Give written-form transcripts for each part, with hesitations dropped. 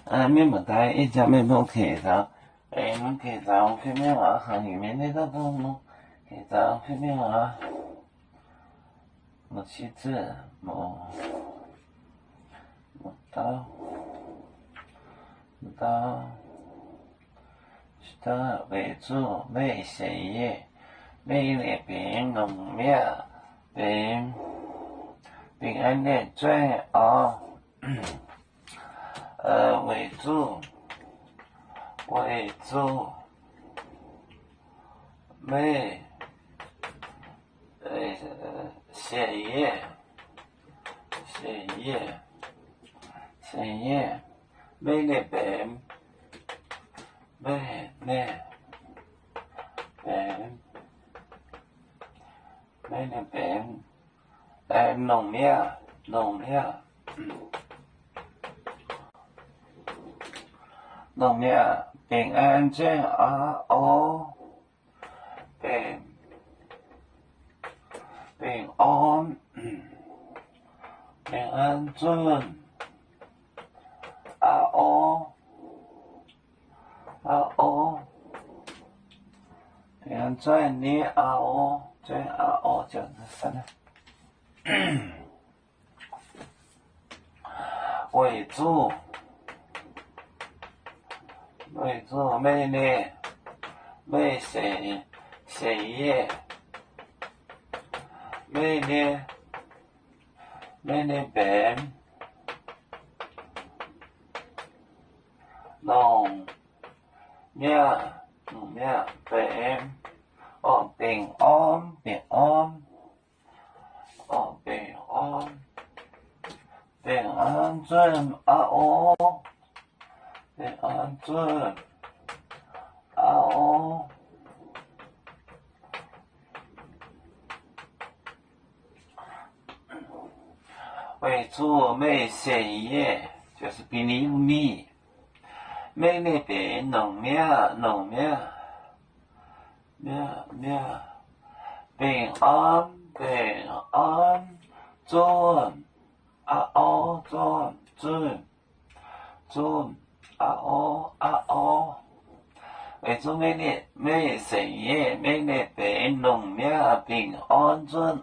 面目大一家面目开张，侬开张片面话行里面那个侬开张片面话，我写字我到的为主为谁业，为那边农业并安的最好。为主为血液为那边农业平安健哦，平安平安尊哦平安尊你尊就是什么？为主美丽为谁业美丽本农业本平安平安尊平安尊为主美谁业就是比你有米，美那边农业平安尊为主美谁业美那边农业平安尊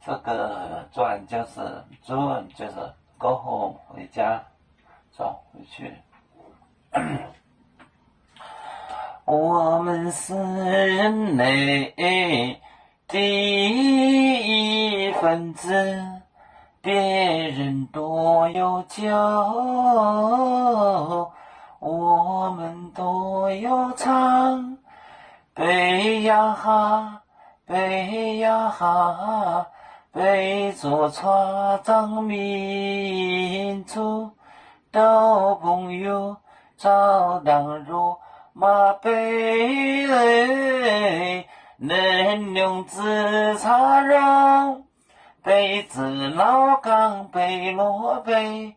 这个转就是尊，就是 go home 回家，走回去。我们是人类第一分子，别人都有教，我们都有唱，背呀哈，背呀哈。背着创造民族的朋友，照当如马背，能用自插肉，背自老钢背罗背，